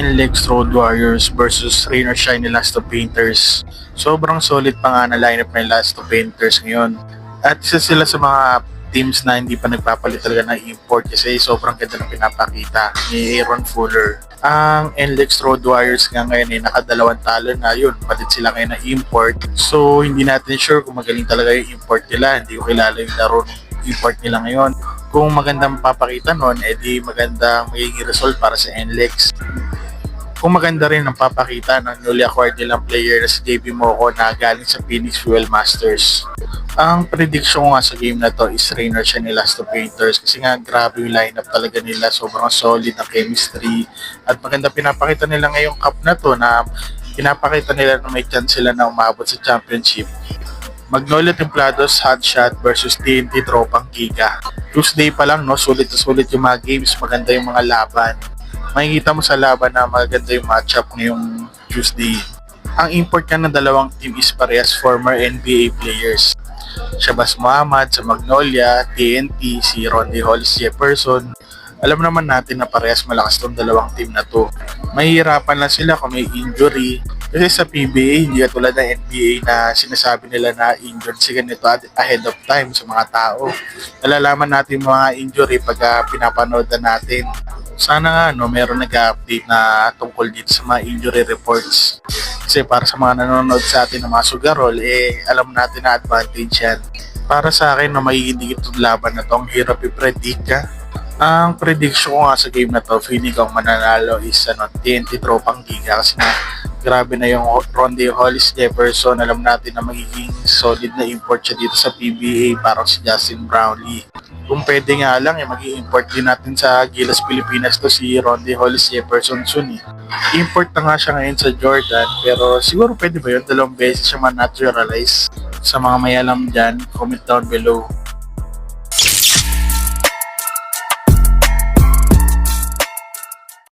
NLEX Road Warriors versus Rain or Shine ni Last of Painters. Sobrang solid pa nga na lineup ng Last of Painters ngayon. At isa sila sa mga teams na hindi pa nagpapalit talaga ng import kasi sobrang ganda ng pinapakita ni Aaron Fuller. Ang NLEX Road Warriors nga ngayon ay nakadalawang talo na yun. Palit sila ngayon ng import. So hindi natin sure kung magaling talaga yung import nila. Hindi ko kilala yung laro ng import nila ngayon. Kung magandang papakita nun, edi magandang magiging result para sa NLEX. Kung maganda rin ang papakita ng newly acquired nilang player na si JB Moco na galing sa Phoenix Fuel Masters. Ang prediction ko nga sa game na to is Rain or Shine ni Last of Painters kasi nga grabe yung lineup talaga nila, sobrang solid ang chemistry at maganda pinapakita nila ngayong cup na to na pinapakita nila na may chance sila na umabot sa championship. Magnolia Templados Hotshot versus TNT Tropang Giga. Tuesday pa lang, no, sulit na sulit yung mga games, maganda yung mga laban. Makikita mo sa laban na maganda yung matchup ngayong Tuesday. Ang import nga ng dalawang team is parehas former NBA players. Shabazz Muhammad sa Magnolia, TNT, si Rondae Hollis Jefferson. Alam naman natin na parehas malakas tong dalawang team na to. Mahihirapan lang sila kung may injury. Kasi sa PBA, hindi tulad ng NBA na sinasabi nila na injured si ganito ahead of time sa mga tao. Nalalaman natin mga injury pag pinapanood na natin. Sana nga meron nag-update na tungkol dito sa mga injury reports. Kasi para sa mga nanonood sa atin ng mga sugarol, alam natin na advantage yan. Para sa akin na magiging dikit laban na to, ang hirap i-predict ka. Ang prediction ko nga sa game na to, feeling ko mananalo is TNT Tropang Giga kasi na grabe na yung Rondae Hollis Jefferson. Alam natin na magiging solid na import siya dito sa PBA, parang si Justin Brownlee. Kung pwede nga lang, mag-i-import din natin sa Gilas Pilipinas to si Rondae Hollis Jefferson soon. Import na nga siya ngayon sa Jordan, pero siguro pwede ba yun? 2 beses siya ma-naturalize. Sa mga may alam dyan, comment down below.